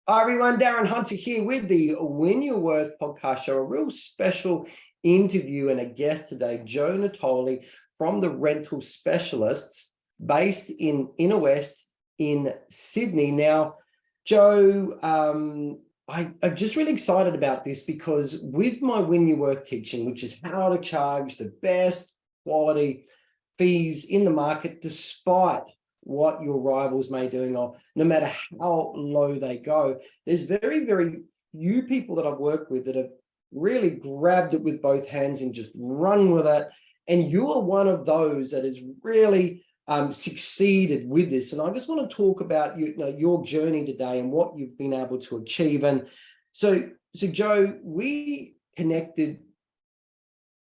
Hi everyone, Darren Hunter here with the Win Your Worth podcast show. A real special interview and a guest today, Jo Natoli from the Rental Specialists based in Inner West in Sydney. Now, Jo, I'm just really excited about this because with my Win Your Worth teaching, which is how to charge the best quality fees in the market, despite what your rivals may doing, or no matter how low they go, there's very, very few people that I've worked with that have really grabbed it with both hands and just run with it. And you are one of those that has really succeeded with this. And I just want to talk about your journey today and what you've been able to achieve. And so Jo, we connected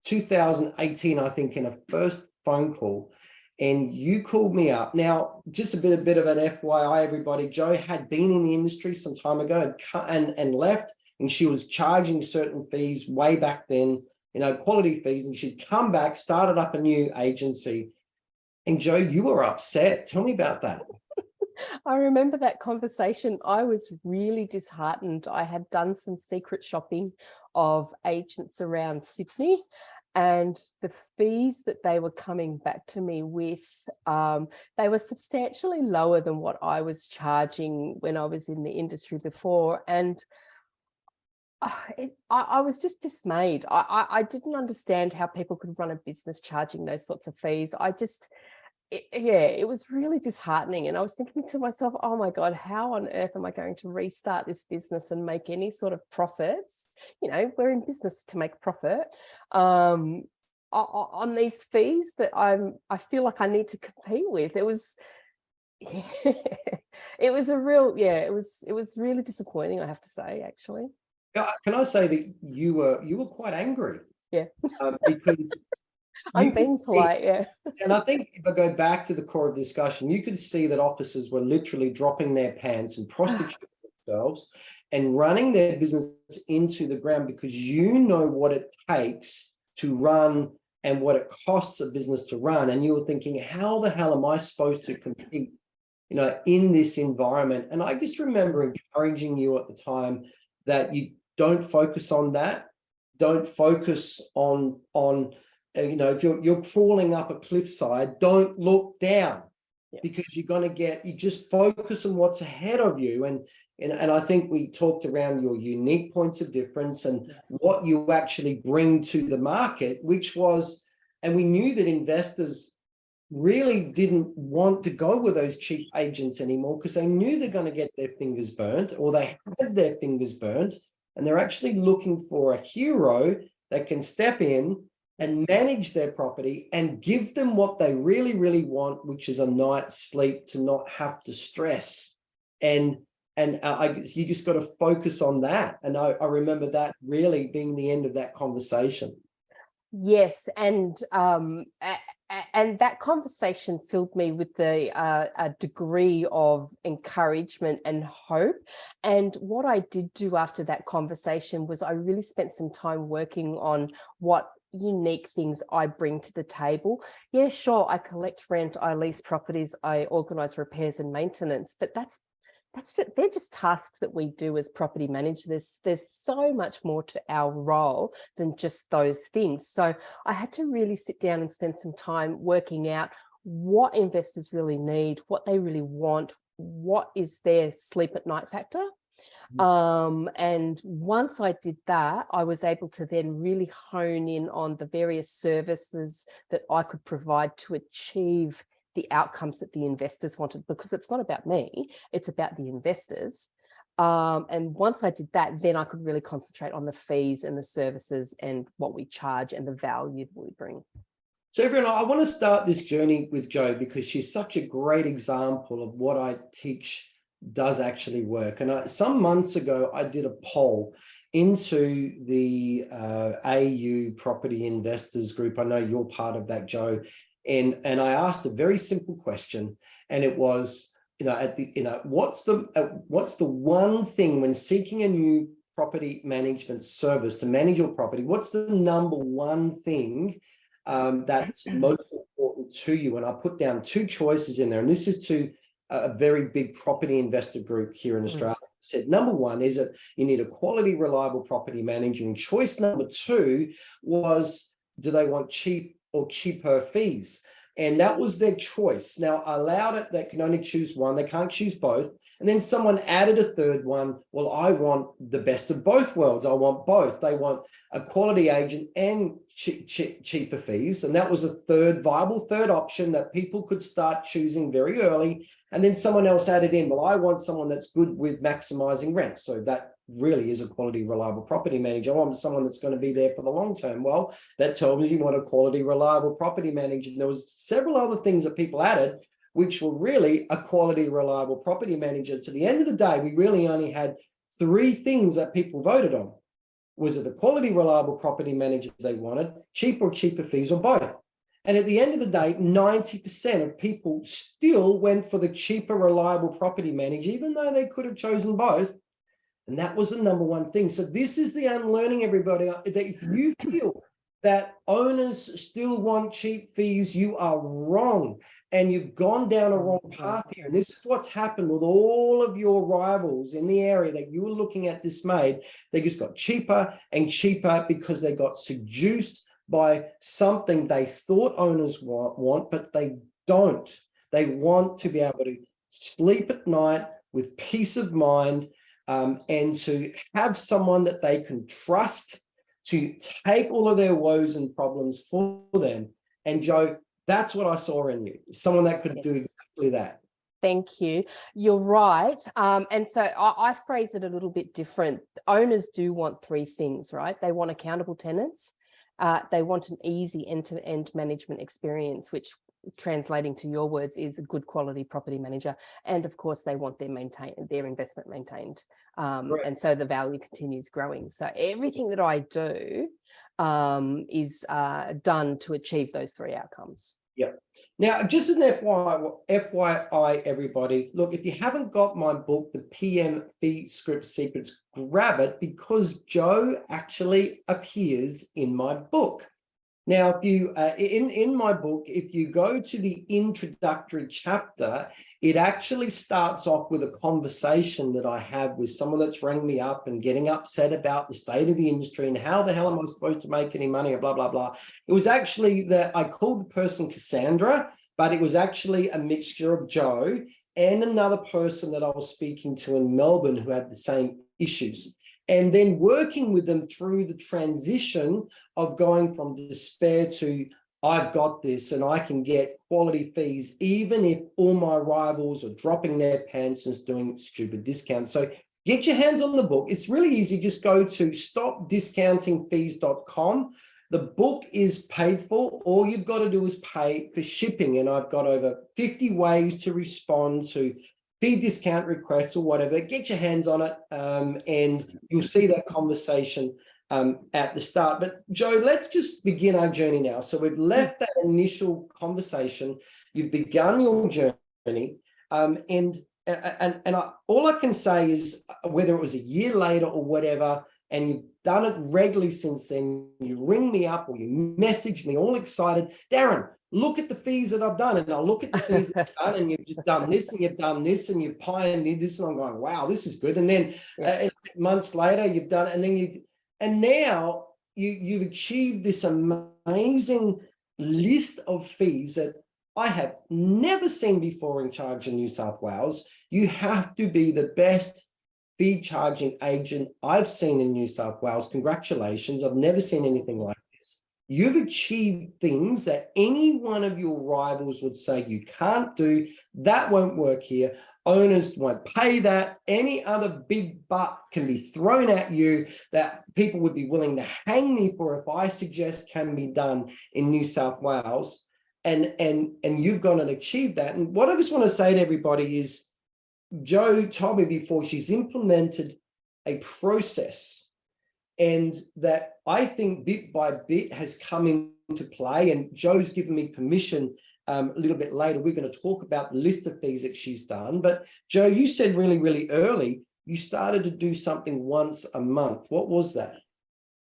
2018, I think, in a first phone call. And you called me up. Now, just a bit of an FYI, everybody, Jo had been in the industry some time ago and left, and she was charging certain fees way back then, quality fees, and she'd come back, started up a new agency. And Jo, you were upset. Tell me about that. I remember that conversation. I was really disheartened. I had done some secret shopping of agents around Sydney, and the fees that they were coming back to me with, they were substantially lower than what I was charging when I was in the industry before. And I was just dismayed. I didn't understand how people could run a business charging those sorts of fees. It was really disheartening. And I was thinking to myself, oh my God, how on earth am I going to restart this business and make any sort of profits? We're in business to make profit on these fees that I feel like I need to compete with. It was really disappointing, I have to say, actually. Can I say that you were quite angry? Yeah. Because I'm being polite, yeah. And I think if I go back to the core of the discussion, you could see that officers were literally dropping their pants and prostituting themselves and running their business into the ground because you know what it takes to run and what it costs a business to run. And you were thinking, how the hell am I supposed to compete, in this environment? And I just remember encouraging you at the time that you don't focus on that. Don't focus on if you're crawling up a cliffside, don't look down, because you're going to you just focus on what's ahead of you. And I think we talked around your unique points of difference and what you actually bring to the market, and we knew that investors really didn't want to go with those cheap agents anymore because they knew they're going to get their fingers burnt, or they had their fingers burnt, and they're actually looking for a hero that can step in and manage their property and give them what they really, really want, which is a night's sleep to not have to stress. And I guess you just got to focus on that. And I remember that really being the end of that conversation. Yes, and that conversation filled me with a degree of encouragement and hope. And what I did do after that conversation was I really spent some time working on what unique things I bring to the table. Yeah, sure, I collect rent, I lease properties, I organize repairs and maintenance, but they're just tasks that we do as property managers. There's so much more to our role than just those things. So I had to really sit down and spend some time working out what investors really need, what they really want, what is their sleep at night factor. And once I did that, I was able to then really hone in on the various services that I could provide to achieve the outcomes that the investors wanted, because it's not about me, it's about the investors. And once I did that, then I could really concentrate on the fees and the services and what we charge and the value that we bring. So everyone, I want to start this journey with Jo because she's such a great example of what I teach does actually work. And some months ago, I did a poll into the AU Property Investors Group. I know you're part of that, Jo. And I asked a very simple question, and it was, what's the one thing when seeking a new property management service to manage your property? What's the number one thing that's most important to you? And I put down two choices in there, and this is to a very big property investor group here in Australia. said, number one is that you need a quality, reliable property manager. And choice number two was, do they want cheap or cheaper fees? And that was their choice. Now, I allowed it, they can only choose one, they can't choose both. And then someone added a third one. Well, I want the best of both worlds. I want both. They want a quality agent and cheaper fees. And that was a viable third option that people could start choosing very early. And then someone else added in, well, I want someone that's good with maximizing rent. So that really is a quality, reliable property manager. I want someone that's going to be there for the long term. Well, that tells me you want a quality, reliable property manager. And there was several other things that people added, which were really a quality, reliable property manager. So at the end of the day, we really only had three things that people voted on. Was it a quality, reliable property manager they wanted, cheaper fees, or both? And at the end of the day, 90% of people still went for the cheaper, reliable property manager, even though they could have chosen both. And that was the number one thing. So this is the unlearning, everybody, that if you feel that owners still want cheap fees, you are wrong. And you've gone down a wrong path here. And this is what's happened with all of your rivals in the area that you were looking at dismayed. They just got cheaper and cheaper because they got seduced by something they thought owners want, but they don't. They want to be able to sleep at night with peace of mind, and to have someone that they can trust to take all of their woes and problems for them. And Jo, that's what I saw in you, someone that could do exactly that. Thank you. You're right. And so I phrase it a little bit different. Owners do want three things, right? They want accountable tenants. They want an easy end-to-end management experience, which, translating to your words, is a good quality property manager. And of course, they want their investment maintained. And so the value continues growing. So everything that I do is done to achieve those three outcomes. Yeah. Now, just as an FYI, everybody, look, if you haven't got my book, The PM Fee Script Secrets, grab it, because Jo actually appears in my book. Now, if you in my book, if you go to the introductory chapter, it actually starts off with a conversation that I have with someone that's rang me up and getting upset about the state of the industry and how the hell am I supposed to make any money, or blah, blah, blah. It was actually that I called the person Cassandra, but it was actually a mixture of Jo and another person that I was speaking to in Melbourne who had the same issues. And then working with them through the transition of going from despair to, I've got this and I can get quality fees, even if all my rivals are dropping their pants and doing stupid discounts. So get your hands on the book. It's really easy. Just go to stopdiscountingfees.com. The book is paid for. All you've got to do is pay for shipping. And I've got over 50 ways to respond to fee discount requests or whatever. Get your hands on it, and you'll see that conversation at the start. But Jo, let's just begin our journey now. So we've left that initial conversation. You've begun your journey, and all I can say is, whether it was a year later or whatever, and you've done it regularly since then, you ring me up or you message me all excited, Darren, look at the fees that I've done. And I'll look at the fees that I've done, and you've just done this and you've done this and you've pioneered this. And I'm going, wow, this is good. And then months later, you've done it. And then now you've achieved this amazing list of fees that I have never seen before in charge in New South Wales. You have to be the best fee charging agent I've seen in New South Wales. Congratulations. I've never seen anything like this. You've achieved things that any one of your rivals would say you can't do. That won't work here. Owners won't pay that. Any other big butt can be thrown at you that people would be willing to hang me for if I suggest can be done in New South Wales. And you've gone and achieved that. And what I just want to say to everybody is, Jo told me before, she's implemented a process, and that I think bit by bit has come into play. And Jo's given me permission a little bit later. We're going to talk about the list of fees that she's done. But Jo, you said really, really early, you started to do something once a month. What was that?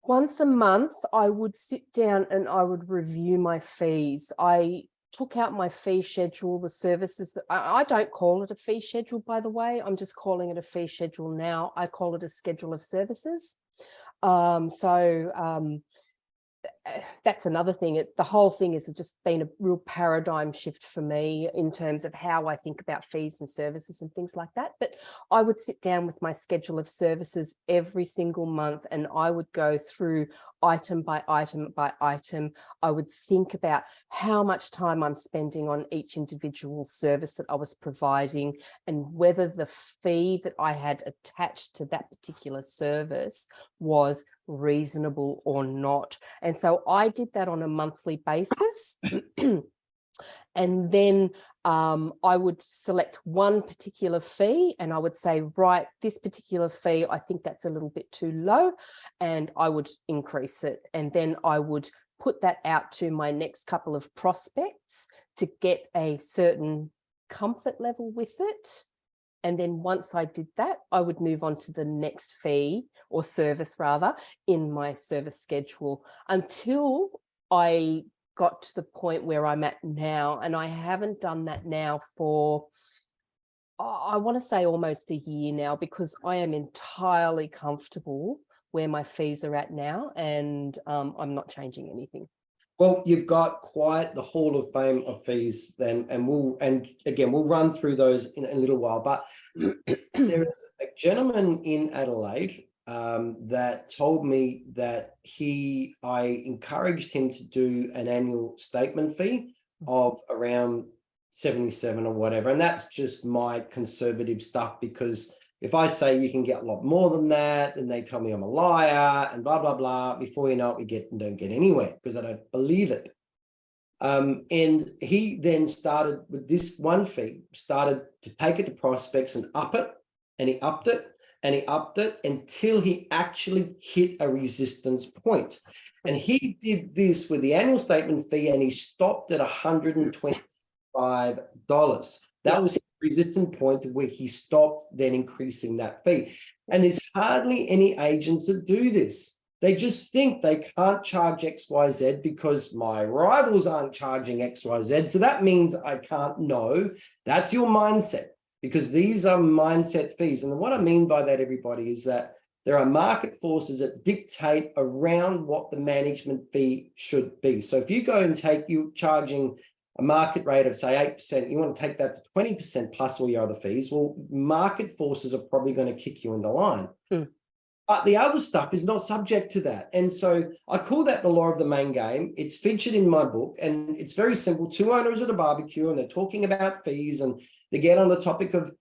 Once a month, I would sit down and I would review my fees. I took out my fee schedule, the services that I don't call it a fee schedule, by the way. I'm just calling it a fee schedule now. I call it a schedule of services. That's another thing. The whole thing has just been a real paradigm shift for me in terms of how I think about fees and services and things like that. But I would sit down with my schedule of services every single month, and I would go through item by item by item. I would think about how much time I'm spending on each individual service that I was providing, and whether the fee that I had attached to that particular service was reasonable or not. And so I did that on a monthly basis. And then I would select one particular fee, and I would say, right, this particular fee, I think that's a little bit too low, and I would increase it. And then I would put that out to my next couple of prospects to get a certain comfort level with it. And then once I did that, I would move on to the next fee, or service rather, in my service schedule, until I got to the point where I'm at now. And I haven't done that now for, I want to say, almost a year now, because I am entirely comfortable where my fees are at now, and I'm not changing anything. Well, you've got quite the hall of fame of fees then, and we'll run through those in a little while. But there is a gentleman in Adelaide that told me that I encouraged him to do an annual statement fee of around 77 or whatever. And that's just my conservative stuff, because if I say you can get a lot more than that, then they tell me I'm a liar and blah, blah, blah. Before you know it, don't get anywhere, because I don't believe it. And he then started with this one fee, started to take it to prospects and up it, and he upped it, and he upped it until he actually hit a resistance point. And he did this with the annual statement fee, and he stopped at $125. That was his resistant point where he stopped then increasing that fee. And there's hardly any agents that do this. They just think they can't charge XYZ because my rivals aren't charging XYZ. So that means I can't. No, that's your mindset, because these are mindset fees. And what I mean by that, everybody, is that there are market forces that dictate around what the management fee should be. So if you go and you charging a market rate of, say, 8%, you want to take that to 20% plus all your other fees, well, market forces are probably going to kick you in the line. But the other stuff is not subject to that. And so I call that the law of the main game. It's featured in my book, and it's very simple. Two owners at a barbecue, and they're talking about fees, and they get on the topic of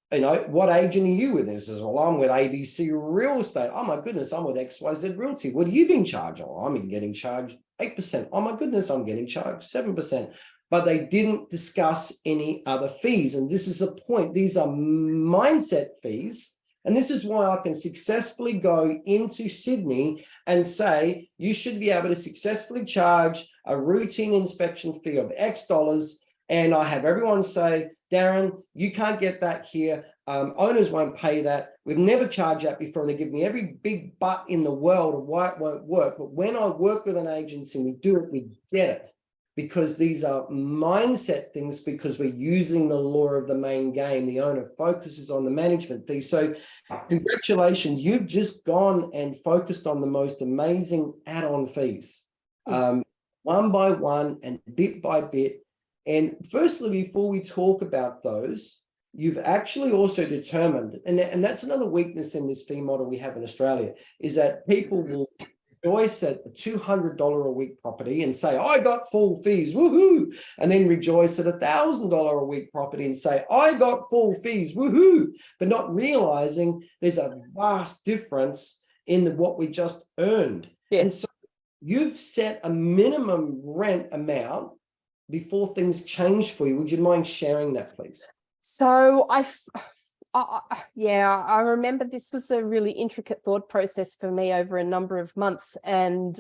what agent are you with? And he says, well, I'm with ABC Real Estate. Oh my goodness, I'm with XYZ Realty. What are you being charged? Oh, I'm getting charged 8%. Oh my goodness, I'm getting charged 7%. But they didn't discuss any other fees. And this is a point. These are mindset fees. And this is why I can successfully go into Sydney and say, you should be able to successfully charge a routine inspection fee of X dollars. And I have everyone say, Darren, you can't get that here. Owners won't pay that. We've never charged that before. They give me every big but in the world of why it won't work. But when I work with an agency and we do it, we get it. Because these are mindset things, because we're using the law of the main game. The owner focuses on the management fee. So congratulations, you've just gone and focused on the most amazing add-on fees, one by one and bit by bit. And firstly, before we talk about those, you've actually also determined, and that's another weakness in this fee model we have in Australia, is that people will rejoice at a $200 a week property and say, I got full fees, woohoo, and then rejoice at $1,000 a week property and say, I got full fees, woohoo, but not realizing there's a vast difference in what we just earned. Yes. And so you've set a minimum rent amount before things change for you. Would you mind sharing that, please? So I remember this was a really intricate thought process for me over a number of months, and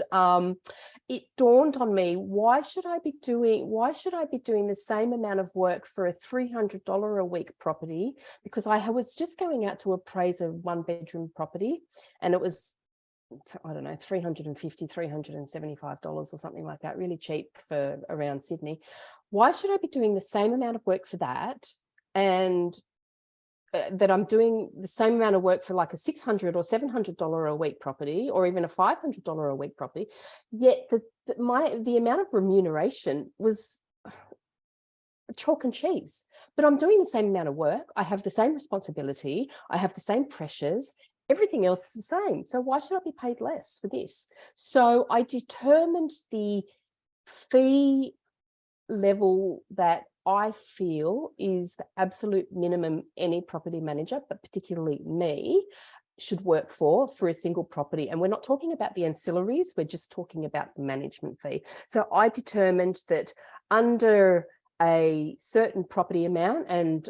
it dawned on me, why should I be doing the same amount of work for a $300 a week property? Because I was just going out to appraise a one-bedroom property, and it was I don't know, $350, $375 or something like that, really cheap for around Sydney. Why should I be doing the same amount of work for that, and that I'm doing the same amount of work for like a $600 or $700 a week property, or even a $500 a week property, yet the amount of remuneration was chalk and cheese? But I'm doing the same amount of work. I have the same responsibility. I have the same pressures. Everything else is the same. So why should I be paid less for this? So I determined the fee level that I feel is the absolute minimum any property manager, but particularly me, should work for a single property. And we're not talking about the ancillaries, we're just talking about the management fee. So I determined that under a certain property amount, and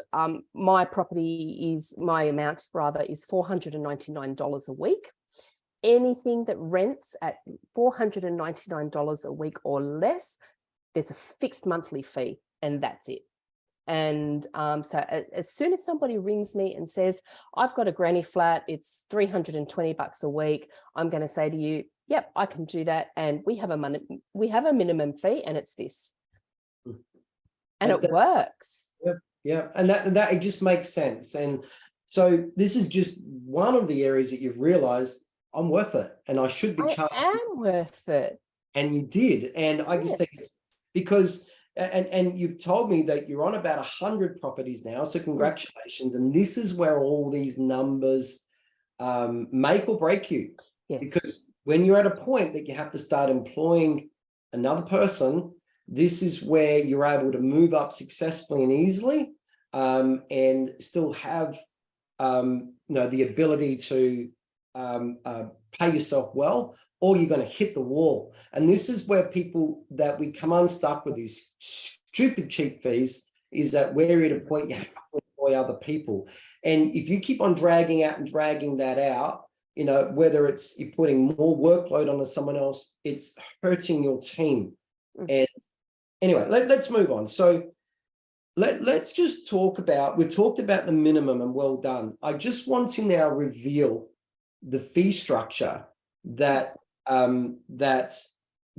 my amount is $499 a week. Anything that rents at $499 a week or less, there's a fixed monthly fee, and that's it. And so as soon as somebody rings me and says, I've got a granny flat, it's $320 a week, I'm going to say to you, yep, I can do that. And we have a minimum fee, and it's this. And it works. Yeah. And that it just makes sense. And so this is just one of the areas that you've realized I'm worth it, and I should be charged. I am worth it. And you did. And I just think it's because, and you've told me that you're on about 100 properties now. So congratulations. And this is where all these numbers make or break you. Yes. Because when you're at a point that you have to start employing another person, this is where you're able to move up successfully and easily, and still have the ability to pay yourself well, or you're going to hit the wall. And this is where people that we come unstuck with these stupid cheap fees, is that we're at a point you have to employ other people. And if you keep on dragging that out, whether it's you're putting more workload onto someone else, it's hurting your team. And anyway, let's move on. So let's just talk about, we've talked about the minimum, and well done. I just want to now reveal the fee structure that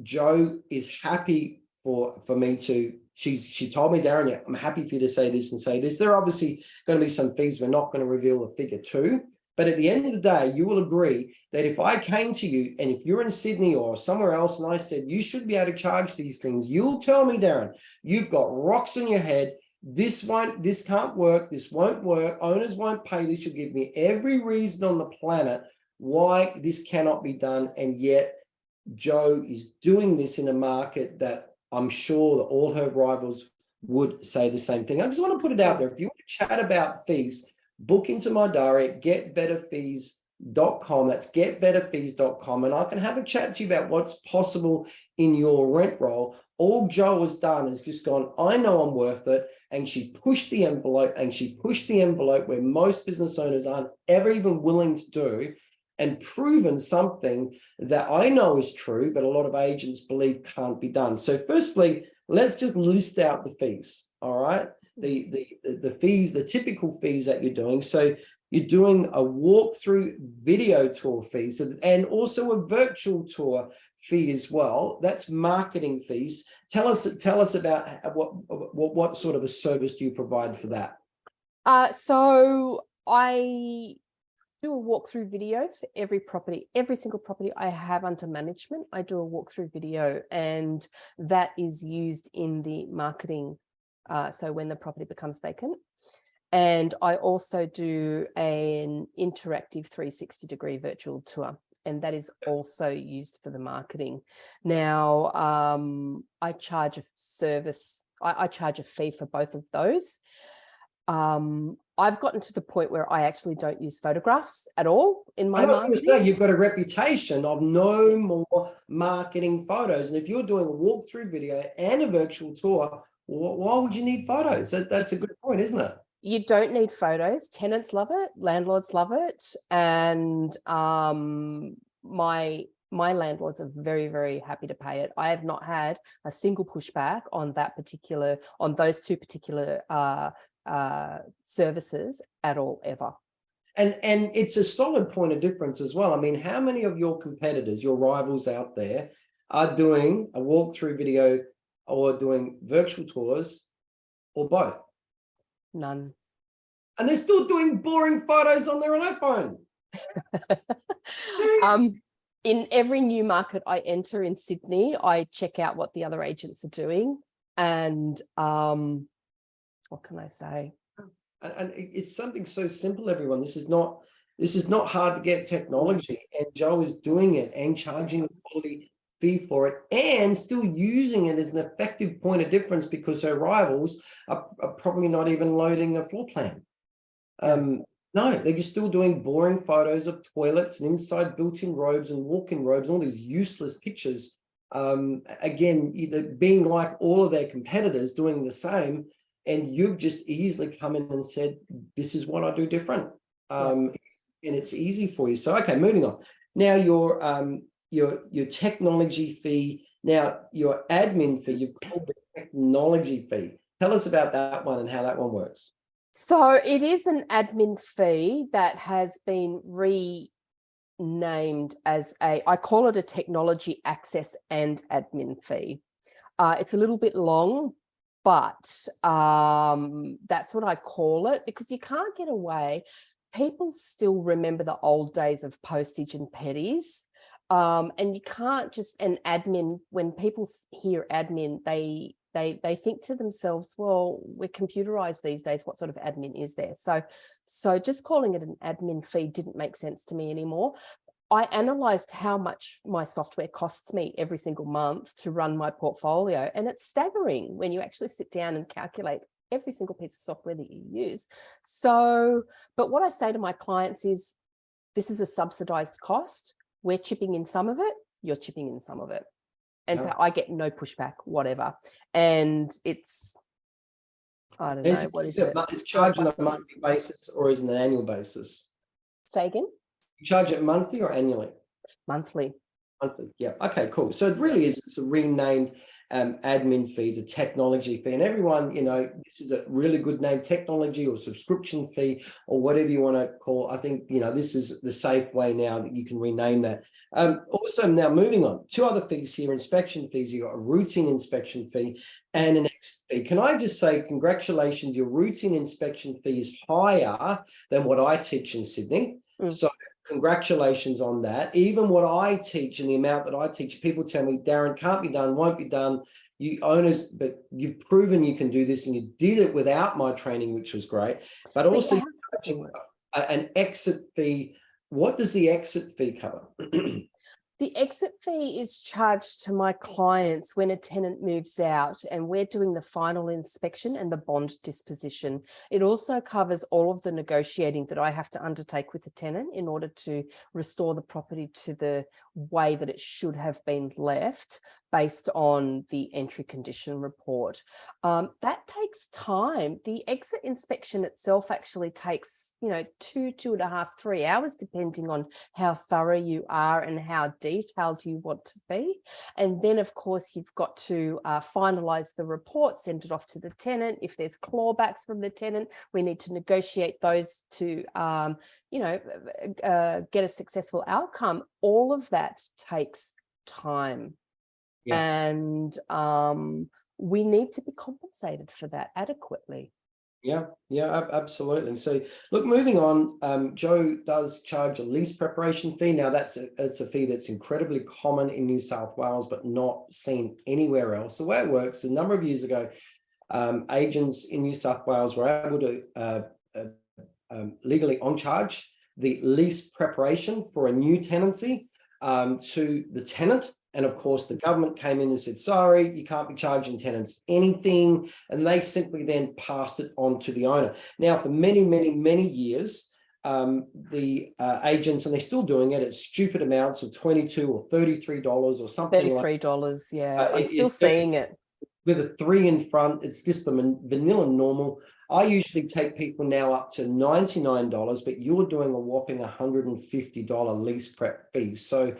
Jo is happy for me to, she told me, Darren, yeah, I'm happy for you to say this and say this. There are obviously going to be some fees we're not going to reveal the figure to, but at the end of the day, you will agree that if I came to you, and if you're in Sydney or somewhere else, and I said, you should be able to charge these things, you'll tell me, Darren, you've got rocks in your head. This can't work. This won't work. Owners won't pay this. You'll give me every reason on the planet why this cannot be done. And yet Jo is doing this in a market that I'm sure that all her rivals would say the same thing. I just want to put it out there. If you want to chat about fees, book into my diary, getbetterfees.com. That's getbetterfees.com. And I can have a chat to you about what's possible in your rent roll. All Jo has done is just gone, I know I'm worth it. And she pushed the envelope, where most business owners aren't ever even willing to do, and proven something that I know is true, but a lot of agents believe can't be done. So firstly, let's just list out the fees. All right. The fees, the typical fees that you're doing. So you're doing a walkthrough video tour fees, and also a virtual tour fee as well. That's marketing fees. Tell us about what sort of a service do you provide for that? So I do a walkthrough video for every single property I have under management. I do a walkthrough video, and that is used in the marketing. So when the property becomes vacant. And I also do an interactive 360-degree virtual tour, and that is also used for the marketing. Now, I charge a service. I charge a fee for both of those. I've gotten to the point where I actually don't use photographs at all in my marketing. I was going to say, you've got a reputation of no more marketing photos. And if you're doing a walkthrough video and a virtual tour, why would you need photos? That's a good point, isn't it? You don't need photos. Tenants love it. Landlords love it. And my landlords are very, very happy to pay it. I have not had a single pushback on those two particular services at all, ever. And it's a solid point of difference as well. I mean, how many of your competitors, your rivals out there, are doing a walkthrough video or doing virtual tours or both? None. And they're still doing boring photos on their iPhone. In every new market I enter in Sydney, I check out what the other agents are doing. And what can I say? And it's something so simple, everyone. This is not hard to get technology, and Jo is doing it and charging a quality fee for it and still using it as an effective point of difference, because her rivals are probably not even loading a floor plan. No, they're just still doing boring photos of toilets and inside built-in robes and walk-in robes, all these useless pictures. Again, either being like all of their competitors doing the same, and you've just easily come in and said, this is what I do different. And it's easy for you. So, okay, moving on. Now your technology fee, now your admin fee, you've called the technology fee. Tell us about that one and how that one works. So it is an admin fee that has been renamed as I call it a technology access and admin fee. It's a little bit long, but that's what I call it, because you can't get away. People still remember the old days of postage and petties. And you can't just, an admin, when people hear admin, they think to themselves, well, we're computerized these days. What sort of admin is there? So just calling it an admin fee didn't make sense to me anymore. I analyzed how much my software costs me every single month to run my portfolio. And it's staggering when you actually sit down and calculate every single piece of software that you use. So, but what I say to my clients is, this is a subsidized cost. We're chipping in some of it. You're chipping in some of it. And so I get no pushback, whatever. And it's, I don't know, what is it? It's charged on a monthly basis, or is it an annual basis? Say again? You charge it monthly or annually? Monthly. Monthly, yeah. Okay, cool. So it really is, it's a renamed admin fee to technology fee. And everyone, this is a really good name, technology or subscription fee or whatever you want to call. I think, this is the safe way now that you can rename that. Also, now moving on, two other fees here, inspection fees. You've got a routine inspection fee and an exit fee. Can I just say congratulations, your routine inspection fee is higher than what I teach in Sydney. So congratulations on that. Even what I teach and the amount that I teach, people tell me, Darren, can't be done, won't be done. You owners, but you've proven you can do this, and you did it without my training, which was great. But also an exit fee. What does the exit fee cover? The exit fee is charged to my clients when a tenant moves out and we're doing the final inspection and the bond disposition. It also covers all of the negotiating that I have to undertake with the tenant in order to restore the property to the way that it should have been left based on the entry condition report. That takes time. The exit inspection itself actually takes, 2.5, 3 hours, depending on how thorough you are and how detailed you want to be. And then, of course, you've got to finalize the report, send it off to the tenant. If there's clawbacks from the tenant, we need to negotiate those to, get a successful outcome. All of that takes time. Yeah. And we need to be compensated for that adequately. Yeah, absolutely. So look, moving on, Jo does charge a lease preparation fee. Now it's a fee that's incredibly common in New South Wales, but not seen anywhere else. The way it works, a number of years ago, agents in New South Wales were able to legally on charge the lease preparation for a new tenancy to the tenant. And of course, the government came in and said, sorry, you can't be charging tenants anything. And they simply then passed it on to the owner. Now, for many, many, many years, the agents, and they're still doing it at stupid amounts of $22 or $33 or something like $33, yeah. I'm still seeing it. With a 3 in front, it's just the vanilla normal. I usually take people now up to $99, but you're doing a whopping $150 lease prep fee. So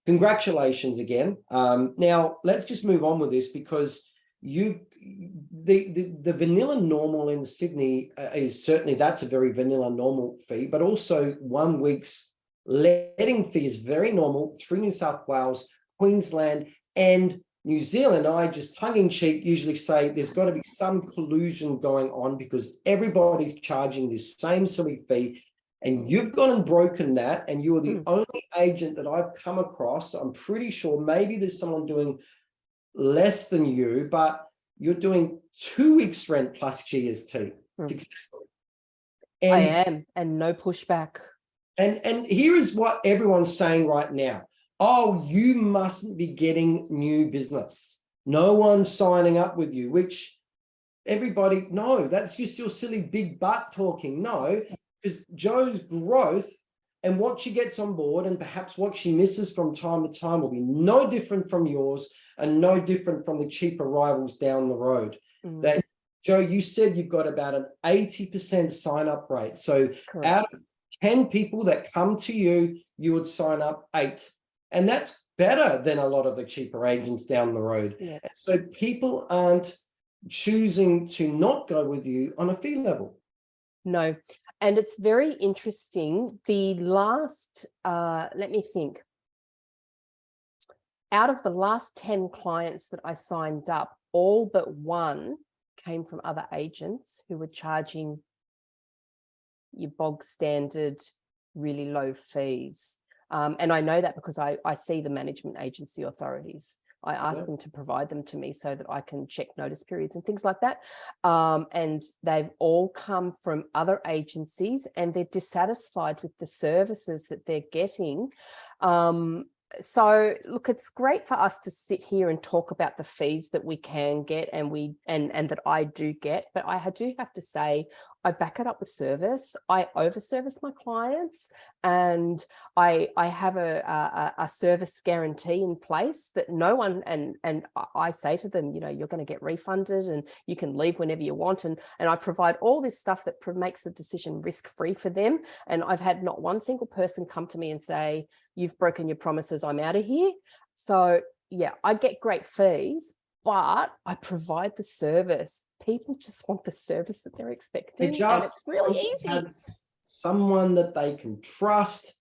congratulations again. Now, let's just move on with this, because the vanilla normal in Sydney is certainly, that's a very vanilla normal fee, but also 1 week's letting fee is very normal through New South Wales, Queensland, and New Zealand. I just tongue-in-cheek usually say there's got to be some collusion going on because everybody's charging this same silly fee, and you've gone and broken that, and you are the only agent that I've come across. I'm pretty sure maybe there's someone doing less than you, but you're doing 2 weeks rent plus GST successfully. I am, and no pushback. And here is what everyone's saying right now. Oh, you mustn't be getting new business. No one's signing up with you, which everybody, no, that's just your silly big butt talking. No, because Jo's growth and what she gets on board and perhaps what she misses from time to time will be no different from yours and no different from the cheaper rivals down the road. That, Jo, you said you've got about an 80% sign-up rate. So Correct. out of 10 people that come to you, you would sign up 8. And that's better than a lot of the cheaper agents down the road. Yeah. So people aren't choosing to not go with you on a fee level. No. And it's very interesting. The last, let me think. Out of the last 10 clients that I signed up, all but one came from other agents who were charging your bog standard, really low fees. And I know that because I see the management agency authorities. I ask them to provide them to me so that I can check notice periods and things like that. And they've all come from other agencies and they're dissatisfied with the services that they're getting. So look, it's great for us to sit here and talk about the fees that we can get and that I do get, but I do have to say I back it up with service. I over-service my clients, and I have a service guarantee in place that no one, and I say to them, you know, you're going to get refunded and you can leave whenever you want. And I provide all this stuff that makes the decision risk-free for them. And I've had not one single person come to me and say, you've broken your promises, I'm out of here. So yeah, I get great fees, but I provide the service. People just want the service that they're expecting, and it's really easy. Someone that they can trust,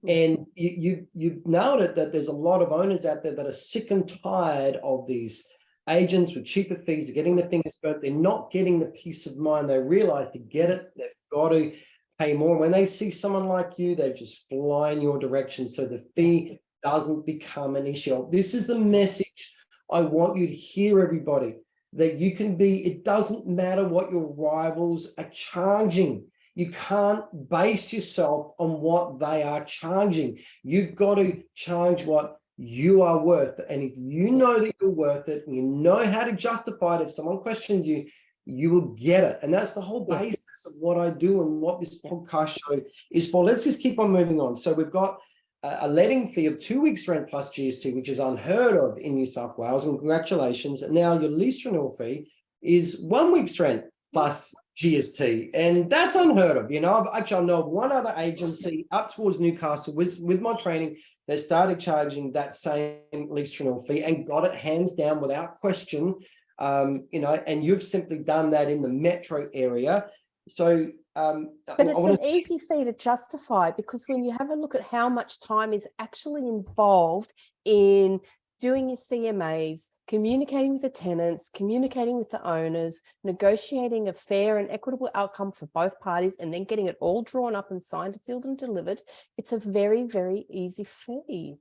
and you've nailed it, that there's a lot of owners out there that are sick and tired of these agents with cheaper fees. They're getting their fingers burnt. They're not getting the peace of mind. They realize to get it, they've got to pay more. When they see someone like you, they just fly in your direction. So the fee doesn't become an issue. This is the message I want you to hear, everybody, that you can be, it doesn't matter what your rivals are charging. You can't base yourself on what they are charging. You've got to charge what you are worth. And if you know that you're worth it, and you know how to justify it, if someone questions you, you will get it. And that's the whole basis of what I do and what this podcast show is for. Let's just keep on moving on. So we've got a letting fee of 2 weeks rent plus GST, which is unheard of in New South Wales, and congratulations. And now your lease renewal fee is 1 week's rent plus GST, and that's unheard of. You know, I know of one other agency up towards Newcastle with my training that started charging that same lease renewal fee and got it hands down without question. You know, and you've simply done that in the metro area. So but it's an easy fee to justify, because when you have a look at how much time is actually involved in doing your CMAs, communicating with the tenants, communicating with the owners, negotiating a fair and equitable outcome for both parties, and then getting it all drawn up and signed, sealed and delivered, it's a very, very easy fee.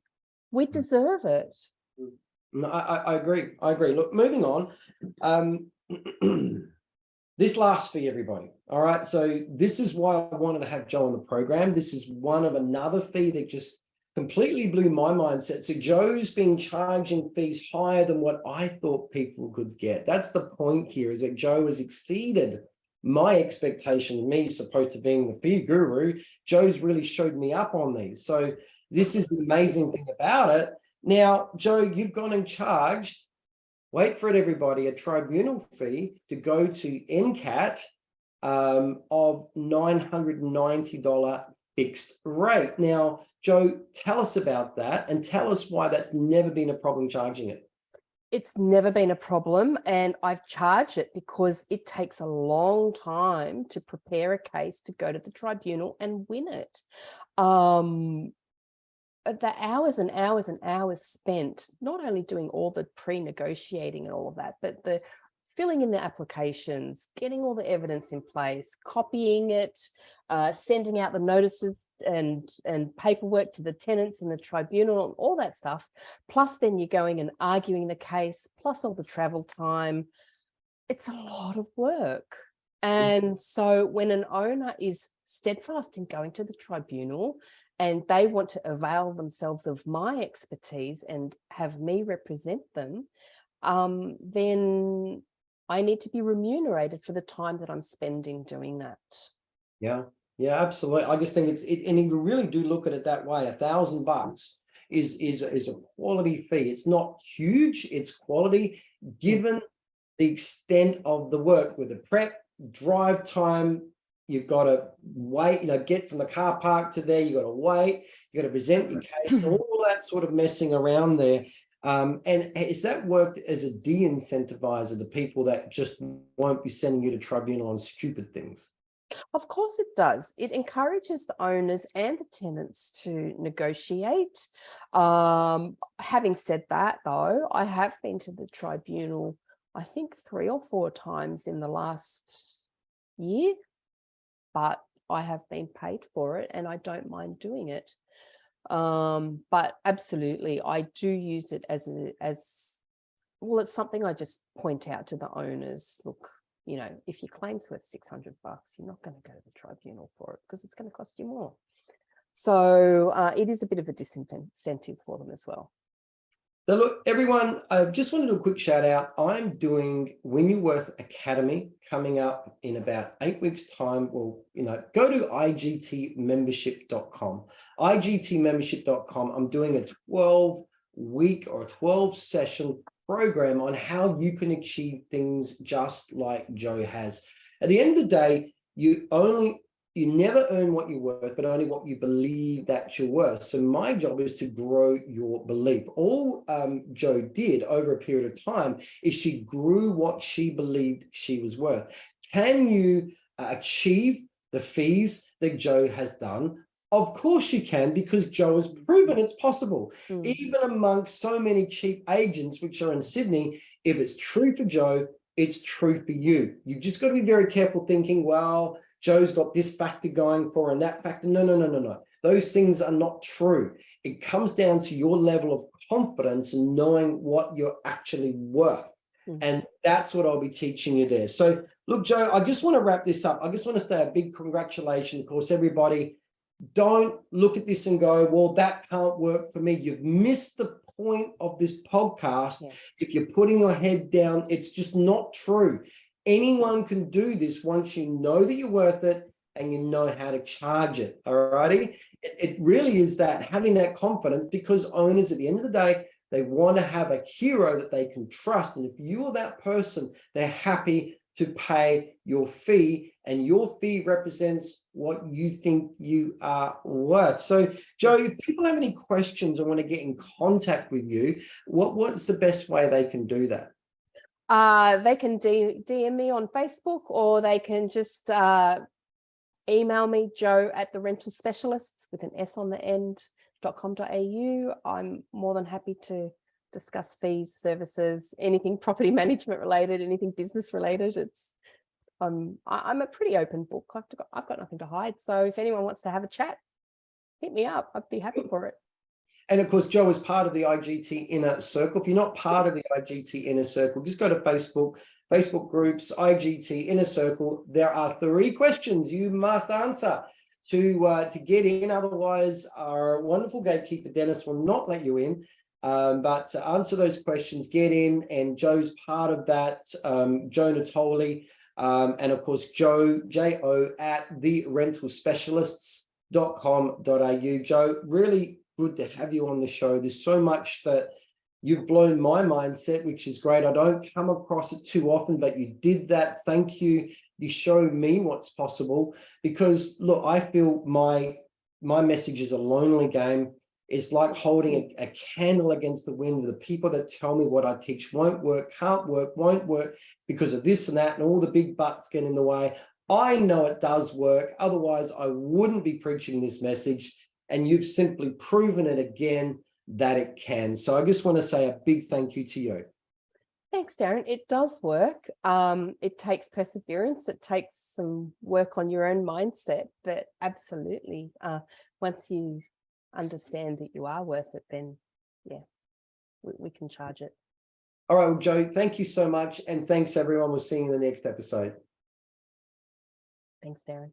We deserve it. No, I agree. I agree. Look, moving on. This last fee, everybody. All right. So this is why I wanted to have Jo on the program. This is one of another fee that just completely blew my mindset. So Jo's been charging fees higher than what I thought people could get. That's the point here, is that Jo has exceeded my expectations. Me supposed to being the fee guru, Jo's really showed me up on these. So this is the amazing thing about it. Now, Jo, you've gone and charged, wait for it, everybody, a tribunal fee to go to NCAT of $990 fixed rate. Now, Jo, tell us about that and tell us why that's never been a problem charging it. It's never been a problem, and I've charged it because it takes a long time to prepare a case to go to the tribunal and win it. The hours and hours and hours spent not only doing all the pre-negotiating and all of that, but the filling in the applications, getting all the evidence in place, copying it, sending out the notices and paperwork to the tenants in the tribunal and all that stuff. Plus then you're going and arguing the case, plus all the travel time. It's a lot of work. And so when an owner is steadfast in going to the tribunal and they want to avail themselves of my expertise and have me represent them, then I need to be remunerated for the time that I'm spending doing that. Yeah, yeah, absolutely. I just think and you really do look at it that way. $1,000 is a quality fee. It's not huge, it's quality given the extent of the work with the prep, drive time. You've got to wait, get from the car park to there, you've got to wait, you've got to present your case, all that sort of messing around there. And has that worked as a de-incentivizer to people that just won't be sending you to tribunal on stupid things? Of course it does. It encourages the owners and the tenants to negotiate. Having said that, though, I have been to the tribunal, I think 3 or 4 times in the last year, but I have been paid for it and I don't mind doing it. But absolutely, I do use it as well, it's something I just point out to the owners. Look, if your claim's worth $600, you're not going to go to the tribunal for it because it's going to cost you more. So it is a bit of a disincentive for them as well. So look, everyone, I just want to do a quick shout out. I'm doing Win Your Worth Academy coming up in about 8 weeks' time. Well, go to igtmembership.com. igtmembership.com. I'm doing a 12-week or a 12-session program on how you can achieve things just like Jo has. At the end of the day, you never earn what you're worth, but only what you believe that you're worth. So my job is to grow your belief. All Jo did over a period of time is she grew what she believed she was worth. Can you achieve the fees that Jo has done? Of course you can, because Jo has proven it's possible. Even amongst so many cheap agents, which are in Sydney, if it's true for Jo, it's true for you. You've just got to be very careful thinking, well, Jo's got this factor going for and that factor. No. Those things are not true. It comes down to your level of confidence and knowing what you're actually worth. And that's what I'll be teaching you there. So look, Jo, I just want to wrap this up. I just want to say a big congratulations. Of course, everybody, don't look at this and go, well, that can't work for me. You've missed the point of this podcast. If you're putting your head down, it's just not true. Anyone can do this once you know that you're worth it and you know how to charge it. All righty. It really is that, having that confidence, because owners at the end of the day, they want to have a hero that they can trust. And if you are that person, they're happy to pay your fee, and your fee represents what you think you are worth. So Jo, if people have any questions or want to get in contact with you, what's the best way they can do that? They can DM me on Facebook, or they can just email me, jo@therentalspecialists with an S on the end.com.au. I'm more than happy to discuss fees, services, anything property management related, anything business related. I'm a pretty open book. I've got nothing to hide. So if anyone wants to have a chat, hit me up. I'd be happy for it. And of course, Jo is part of the IGT Inner Circle. If you're not part of the IGT Inner Circle, just go to Facebook groups, IGT Inner Circle. There are 3 questions you must answer to get in. Otherwise, our wonderful gatekeeper, Dennis, will not let you in. But to answer those questions, get in, and Jo's part of that, Jo Natoli, and of course, Jo @therentalspecialists.com.au. Jo, really good to have you on the show. There's so much that you've blown my mindset, which is great. I don't come across it too often, but you did that. Thank you. You showed me what's possible, because look, I feel my message is a lonely game. It's like holding a candle against the wind. The people that tell me what I teach won't work, can't work, won't work because of this and that, and all the big buts get in the way. I know it does work. Otherwise, I wouldn't be preaching this message. And you've simply proven it again that it can. So I just want to say a big thank you to you. Thanks, Darren. It does work. It takes perseverance. It takes some work on your own mindset, but absolutely, once you understand that you are worth it, then yeah, we can charge it. All right, well, Jo, thank you so much. And thanks everyone. We'll see you in the next episode. Thanks, Darren.